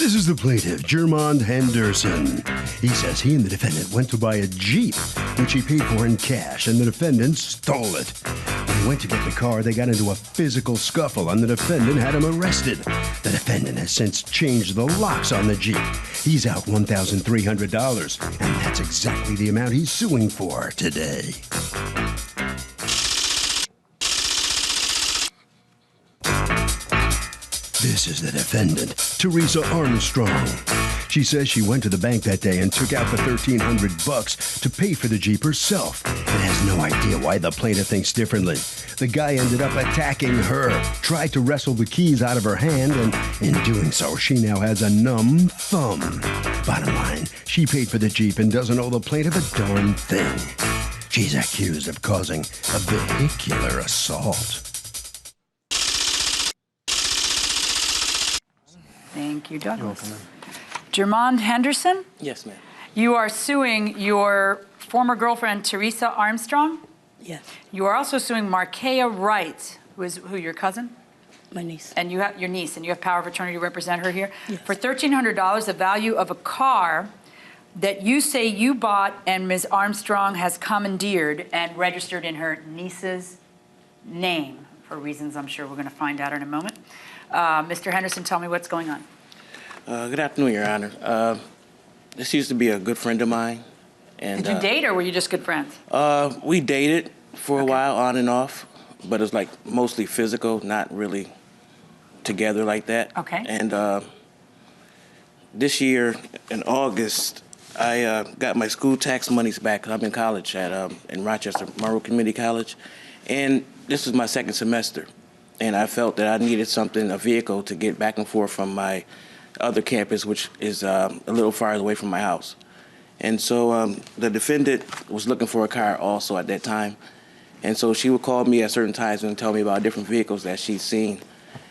This is the plaintiff, Jermond Henderson. He says he and the defendant went to buy a Jeep, which he paid for in cash, and the defendant stole it. When he went to get the car, they got into a physical scuffle, and the defendant had him arrested. The defendant has since changed the locks on the Jeep. He's out $1,300, and that's exactly the amount he's suing for today. This is the defendant, Teresa Armstrong. She says she went to the bank that day and took out the $1,300 to pay for the Jeep herself and has no idea why the plaintiff thinks differently. The guy ended up attacking her, tried to wrestle the keys out of her hand, and in doing so, she now has a numb thumb. Bottom line, she paid for the Jeep and doesn't owe the plaintiff a darn thing. She's accused of causing a vehicular assault. Thank you, Douglas. Jermond Henderson? Yes, ma'am. You are suing your former girlfriend, Teresa Armstrong? Yes, You are also suing Markea Wright, who, your cousin? my niece. And you have your niece, and you have power of attorney to represent her here? Yes. For $1,300, the value of a car that you say you bought and Ms. Armstrong has commandeered and registered in her niece's name, for reasons I'm sure we're going to find out in a moment. Mr. Henderson, tell me what's going on. Good afternoon, Your Honor. This used to be a good friend of mine. And, Did you date or were you just good friends? We dated for a while, on and off, but it's like mostly physical, not really together like that. Okay. And this year, in August, I got my school tax monies back. I'm in college in Rochester, Monroe Community College, and this is my second semester. And I felt that I needed a vehicle to get back and forth from my other campus, which is a little farther away from my house. And so the defendant was looking for a car also at that time. And so she would call me at certain times and tell me about different vehicles that she's seen.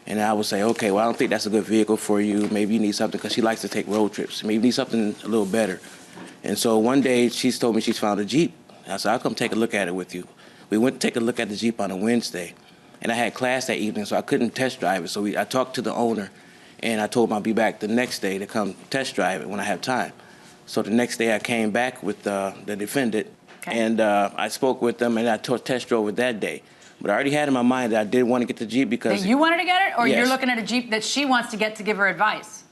And I would say, okay, well, I don't think that's a good vehicle for you. Maybe you need something, because she likes to take road trips. Maybe you need something a little better. And so one day she's told me she's found a Jeep. I said, I'll come take a look at it with you. We went to take a look at the Jeep on a Wednesday. And I had class that evening, so I couldn't test drive it. So I talked to the owner, and I told him I'll be back the next day to come test drive it when I have time. So the next day I came back with the defendant, Okay. and I spoke with them, and I test drove it that day. But I already had in my mind that I did want to get the Jeep because... That you wanted to get it, or Yes. you're looking at a Jeep that she wants to get to give her advice?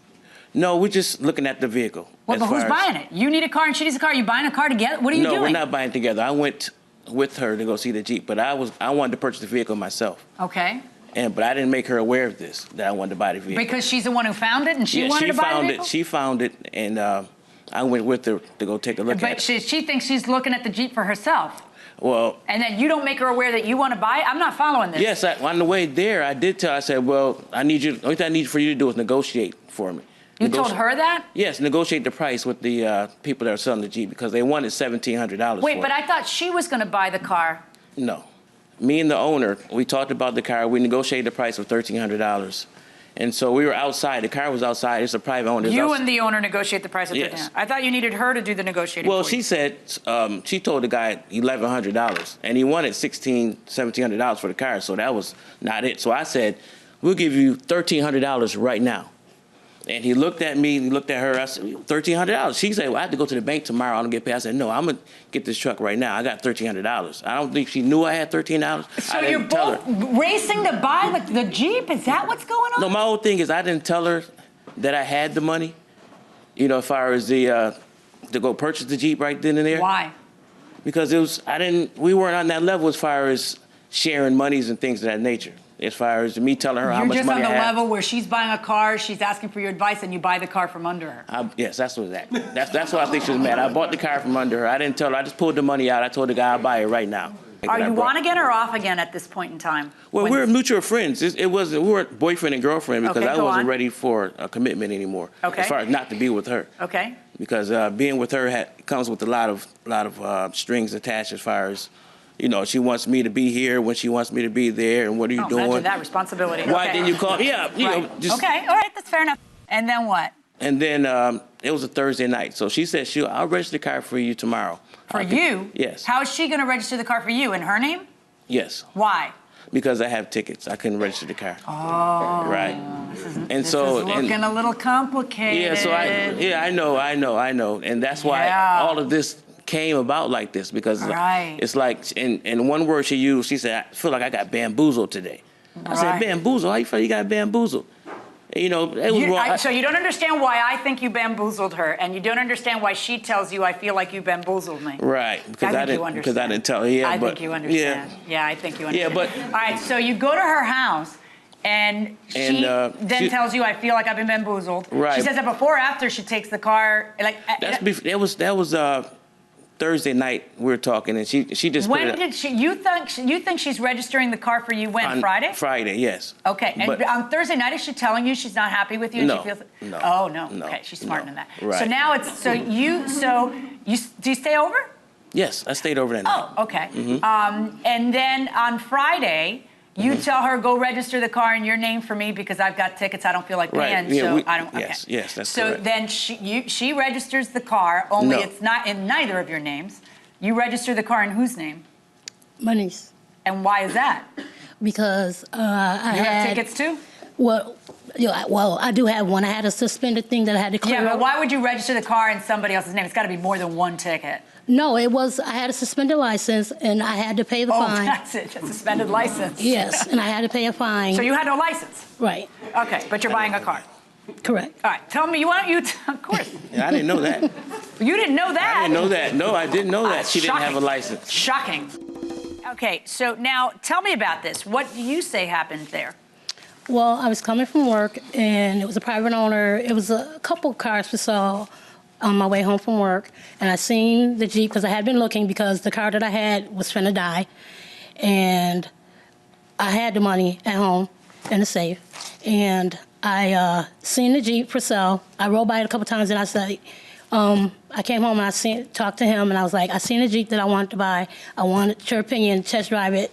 No, we're just looking at the vehicle. Well, but who's buying it? You need a car and she needs a car. You buying a car together? What are you doing? No, we're not buying together. I went with her to go see the Jeep, but I wanted to purchase the vehicle myself. Okay. But I didn't make her aware of this, that I wanted to buy the vehicle. Because she's the one who found it and she Yeah, wanted to buy the vehicle? She found it, and I went with her to go take a look at But it. she thinks she's looking at the Jeep for herself. Well, And then you don't make her aware that you want to buy it? I'm not following this. yes, on the way there, I did tell her, I said, well, the only thing I need for you to do is negotiate for me. You told her that? Yes, negotiate the price with the people that are selling the Jeep, because they wanted $1,700 Wait, for but it. I thought she was going to buy the car. No. Me and the owner, we talked about the car. We negotiated the price of $1,300. And so we were outside. The car was outside. It's a private owner. You and the owner negotiate the price of Yes. the dinner. I thought you needed her to do the negotiating Well, for she you. said, she told the guy $1,100, and he wanted $1,600, $1,700 for the car, so that was not it. So I said, we'll give you $1,300 right now. And he looked at me, he looked at her, I said, $1,300. She said, well, I have to go to the bank tomorrow, I don't get paid. I said, no, I'm gonna get this truck right now. I got $1,300. I don't think she knew I had $1,300. So I you're didn't tell both her. racing to buy the Jeep? Is that what's going on? No, my whole thing is I didn't tell her that I had the money, as far as to go purchase the Jeep right then and there. Why? Because we weren't on that level as far as sharing monies and things of that nature. As far as me telling her how much money I had. You're just on the level where she's buying a car, she's asking for your advice, and you buy the car from under her. Yes, that's what that. That's what I think she was mad. I bought the car from under her. I didn't tell her. I just pulled the money out. I told the guy I'll buy it right now. Are you on again or off again at this point in time? Well, we're mutual friends. We weren't boyfriend and girlfriend because Okay, I go wasn't on. ready for a commitment anymore. Okay. As far as not to be with her. Okay. Because being with her comes with a lot of strings attached as far as, she wants me to be here when she wants me to be there, and what are you doing? Imagine that responsibility. Why Okay. didn't you call? Yeah, Right. just. Okay, all right, that's fair enough. And then what? And then it was a Thursday night, so she said, I'll register the car for you tomorrow. For you? Yes. How is she going to register the car for you? In her name? Yes. Why? because I have tickets. I couldn't register the car. Oh. Right. This is looking a little complicated. Yeah, so I know. And that's why all of this came about like this, because it's like, in one word she used, she said, I feel like I got bamboozled today. I said, bamboozled? How you feel you got bamboozled? You know, it was wrong. So you don't understand why I think you bamboozled her, and you don't understand why she tells you I feel like you bamboozled me. Right, because I didn't tell her. Yeah, I think you understand. Yeah, I think you understand. Yeah, but all right, so you go to her house, and she then tells you I feel like I've been bamboozled. Right. She says that before or after she takes the car. Like that was Thursday night we were talking, and she just. When did she? You think she's registering the car for you? When? On Friday? Friday, yes. Okay, and on Thursday night, is she telling you she's not happy with you? And No. She feels, No. Oh no. No. Okay, she's smarter than that. Right. So now it's do you stay over? Yes, I stayed over that night. Oh, okay. And then on Friday, you tell her, go register the car in your name for me because I've got tickets I don't feel like paying, so I don't. Okay. Yes, that's so correct. then she registers the car, only it's not in neither of your names. You register the car in whose name? My niece. And why is that? Because You have tickets too? Well, I do have one. I had a suspended thing that I had to clear Yeah, but up. why would you register the car in somebody else's name? It's got to be more than one ticket. No, I had a suspended license, and I had to pay the fine. Oh, that's it, a suspended license. Yes, and I had to pay a fine. So you had no license? Right. Okay, but you're buying a car. Correct. All right, tell me, of course. Yeah, I didn't know that. You didn't know that? I didn't know that. No, I didn't know that. She didn't have a license. Shocking. Okay, so now tell me about this. What do you say happened there? Well, I was coming from work, and it was a private owner. It was a couple cars for sale on my way home from work, and I seen the Jeep because I had been looking because the car that I had was finna die, and I had the money at home in the safe, and I seen the Jeep for sale. I rode by it a couple times, and I said, I came home and talked to him, and I was like, I seen a Jeep that I wanted to buy. I wanted your opinion, test drive it,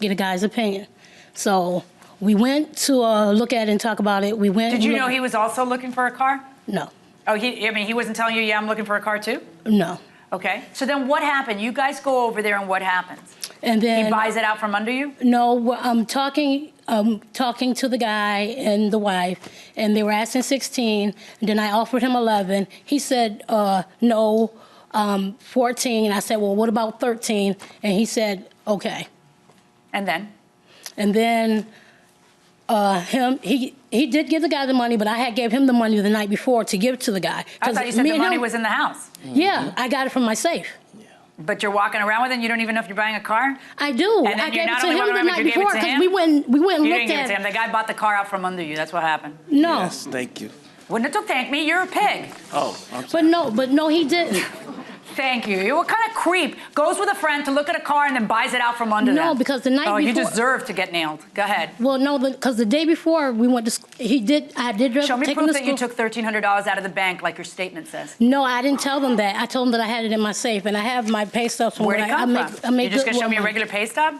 get a guy's opinion. So we went to look at it and talk about it. We went. Did you know he was also looking for a car? No. Oh, he wasn't telling you, yeah, I'm looking for a car too? No. Okay. So then what happened? You guys go over there and what happens? And then he buys it out from under you? No, I'm talking to the guy and the wife, and they were asking 16, and then I offered him 11. He said, no, 14. I said, well, what about 13? And he said, okay. And then? And then he did give the guy the money, but I had gave him the money the night before to give to the guy. I thought you said the money was in the house. Yeah, I got it from my safe. But you're walking around with it and you don't even know if you're buying a car? I do. And then I gave not it to only him walking the around, night but you gave it before to because him? we went and You looked didn't give it at to him. The guy bought the car out from under you. That's what happened. No. Yes, thank you. Wouldn't have to thank me. You're a pig. Oh, I'm sorry. But no, he didn't. Thank you. What kind of creep goes with a friend to look at a car and then buys it out from under them? No, because the night before. Oh, you deserve to get nailed. Go ahead. Well, no, because the day before we went to I did Show me take him proof to that you school. took $1,300 out of the bank like your statement says. No, I didn't tell them that. I told them that I had it in my safe, and I have my pay stubs from Where'd where it come I from? make You just good gonna show me a money. regular pay stub?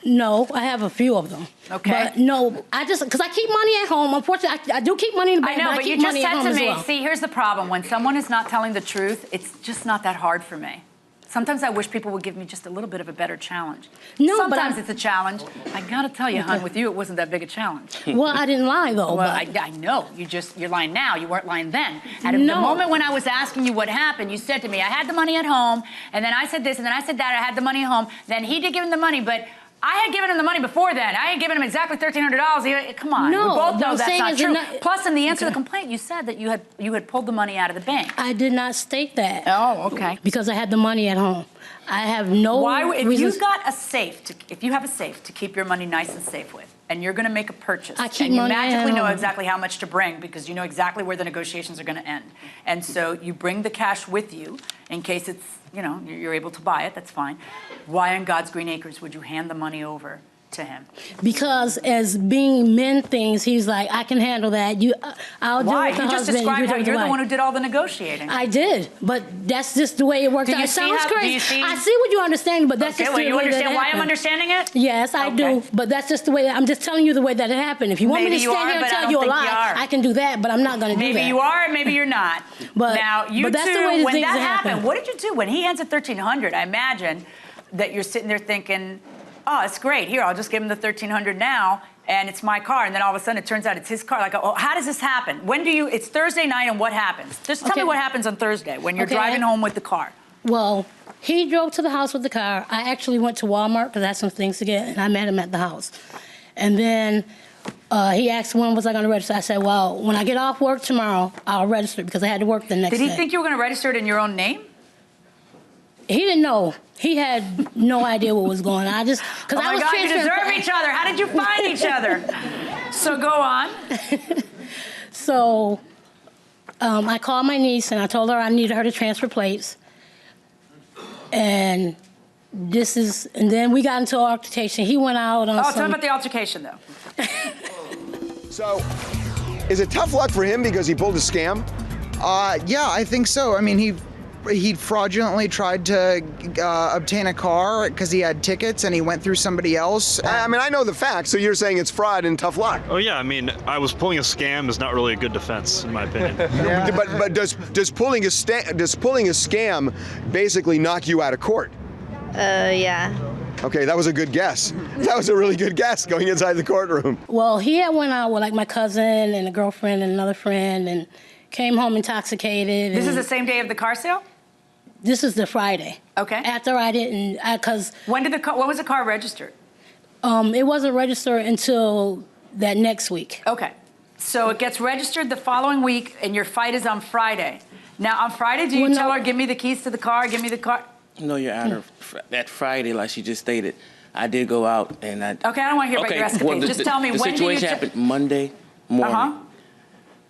No, I have a few of them. Okay. But no, because I keep money at home. Unfortunately, I do keep money in the I bank, know, but but I you keep just money at said home to as me, well. see, here's the problem. When someone is not telling the truth, it's just not that hard for me. Sometimes I wish people would give me just a little bit of a better challenge. No, but sometimes it's a challenge. I gotta tell you, hon, with you, it wasn't that big a challenge. Well, I didn't lie, though. Well, but I know. You're lying now. You weren't lying then. And No. the moment when I was asking you what happened, you said to me, I had the money at home, and then I said this, and then I said that, I had the money at home. Then he did give him the money, but I had given him the money before then. I had given him exactly $1,300. Come on. No, we both what know I'm that's saying not is true. not- Plus, in the answer to the complaint, you said that you had pulled the money out of the bank. I did not state that. Oh, okay. Because I had the money at home. I have no If reasons. you got a safe, if you have a safe to keep your money nice and safe with, and you're going to make a purchase, I keep and you money magically at know home. exactly how much to bring because you know exactly where the negotiations are going to end, and so you bring the cash with you in case it's, you're able to buy it, that's fine. Why in God's green acres would you hand the money over to him? Because as being men things, he's like, I can handle that. I'll do Why? it with the You just husband. described do how it with you're the wife. one who did all the negotiating. I did, but that's just the way it worked Do out. you It see sounds how- do crazy. you see- I see what you understand, but that's Okay, just well, the you way that understand it why I'm happened. understanding it? Yes, I Okay. do, but that's just the way. I'm just telling you the way that it happened. If you want me Maybe to you stand are, here and but I tell don't you a think you lie, are. I can do that, but I'm not going to do that. Maybe you are, and maybe you're not. But- now, you but that's two, the way the when things that happen. happened, what did you do? When he hands it $1,300, I imagine that you're sitting there thinking, oh, it's great. Here, I'll just give him the $1,300 now, and it's my car. And then all of a sudden, it turns out it's his car. Like, oh, how does this happen? When do you? It's Thursday night, and what happens? Just tell me what happens on Thursday when you're driving home with the car. Well, he drove to the house with the car. I actually went to Walmart because I had some things to get, and I met him at the house. And then he asked when was I going to register. I said, well, when I get off work tomorrow, I'll register because I had to work the next day. Did he think you were going to register it in your own name? He didn't know. He had no idea what was going on. I just, because I was God, you deserve each other. How did you find each other? So go on. So I called my niece and I told her I needed her to transfer plates. And then we got into an altercation. He went out on tell me about the altercation, though. So, is it tough luck for him because he pulled a scam? Yeah, I think so. I mean, he fraudulently tried to obtain a car because he had tickets and he went through somebody else. I mean, I know the facts, so you're saying it's fraud and tough luck. Oh yeah, I mean, I was pulling a scam is not really a good defense, in my opinion. Yeah. But does pulling a scam basically knock you out of court? Yeah. Okay, that was a good guess. That was a really good guess going inside the courtroom. Well, he had went out with like my cousin and a girlfriend and another friend and came home intoxicated. This is the same day of the car sale? This is the Friday. Okay. After I didn't, because when was the car registered? It wasn't registered until that next week. Okay. So it gets registered the following week, and your fight is on Friday. Now, on Friday, do you tell her, give me the keys to the car, give me the car? No, Your Honor. That Friday, like she just stated, I did go out and I... Okay, I don't want to hear about your escapade. Just tell me, when did you... The situation happened Monday morning. Uh-huh.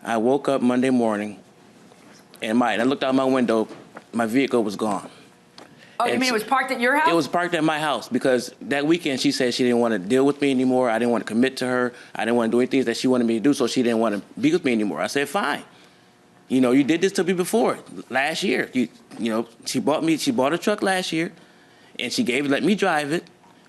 I woke up Monday morning, and I looked out my window, my vehicle was gone. Oh, you mean it was parked at your house? It was parked at my house because that weekend she said she didn't want to deal with me anymore. I didn't want to commit to her. I didn't want to do anything that she wanted me to do, so she didn't want to be with me anymore. I said, fine. You know, you did this to me before, last year. You know, she bought a truck last year, and let me drive it.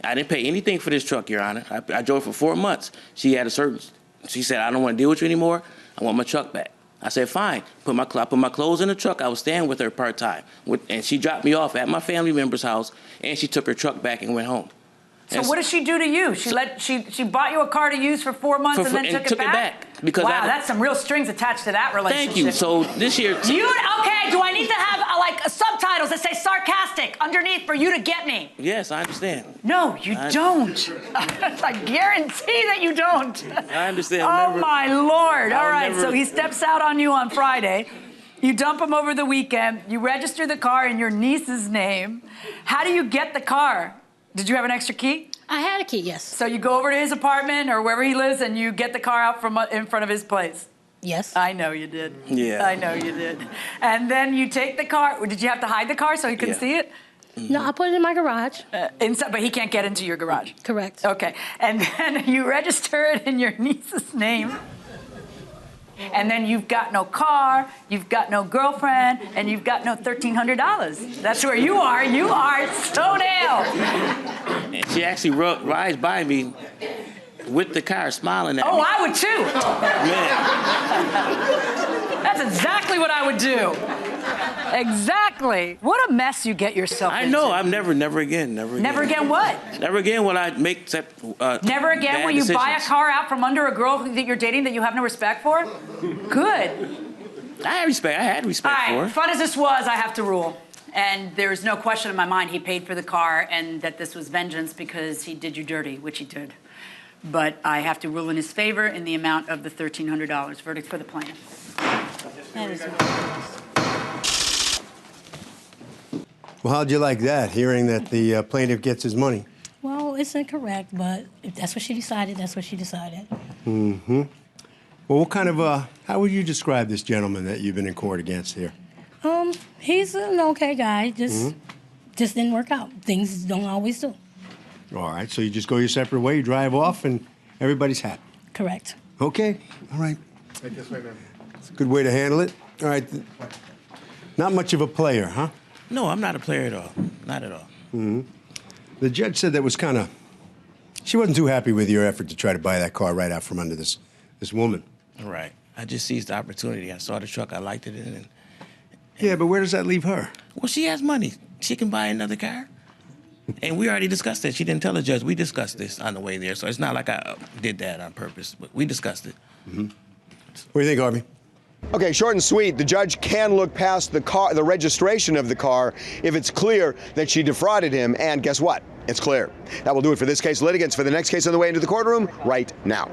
I didn't pay anything for this truck, Your Honor. I drove for 4 months. She said, I don't want to deal with you anymore. I want my truck back. I said, fine. I put my clothes in the truck. I was staying with her part-time. And she dropped me off at my family member's house, and she took her truck back and went home. So what did she do to you? She bought you a car to use for 4 months and then took it back? Because wow, that's some real strings attached to that relationship. Thank you. So this year... Okay, do I need to have subtitles that say sarcastic underneath for you to get me? Yes, I understand. No, you don't. I guarantee that you don't. I understand. Oh, my Lord. All right, so he steps out on you on Friday. You dump him over the weekend. You register the car in your niece's name. How do you get the car? Did you have an extra key? I had a key, yes. So you go over to his apartment or wherever he lives and you get the car out from in front of his place? Yes. I know you did. Yeah. I know you did. And then you take the car. Did you have to hide the car so he couldn't see it? No, I put it in my garage. Inside, but he can't get into your garage? Correct. Okay. And then you register it in your niece's name. And then you've got no car, you've got no girlfriend, and you've got no $1,300. That's where you are. You are Stone Ale. And she actually rides by me with the car, smiling at me. Oh, I would too. Man. That's exactly what I would do. Exactly. What a mess you get yourself into. I know. I'm never again. Never again what? Never again will I make never again will you buy a car out from under a girl that you're dating that you have no respect for? Good. I had respect All right, for her. Fun as this was, I have to rule. And there's no question in my mind he paid for the car and that this was vengeance because he did you dirty, which he did. But I have to rule in his favor in the amount of the $1,300. Verdict for the plaintiff. That is Well, how'd you like that, hearing that the plaintiff gets his money? Well, it's incorrect, but if that's what she decided, that's what she decided. Mm-hmm. Well, what kind of, how would you describe this gentleman that you've been in court against here? He's an okay guy, just didn't work out. Things don't always do. All right, so you just go your separate way, you drive off, and everybody's happy. Correct. Okay, all right. Right this way, ma'am. It's a good way to handle it. All right, not much of a player, huh? No, I'm not a player at all. Not at all. Mm-hmm. The judge said that was kind of... She wasn't too happy with your effort to try to buy that car right out from under this woman. Right. I just seized the opportunity. I saw the truck. I liked it. Yeah, but where does that leave her? Well, she has money. She can buy another car. And we already discussed that. She didn't tell the judge. We discussed this on the way there. So it's not like I did that on purpose, but we discussed it. What do you think, Harvey? Okay, short and sweet. The judge can look past the registration of the car if it's clear that she defrauded him. And guess what? It's clear. That will do it for this case. Litigants, for the next case on the way into the courtroom right now.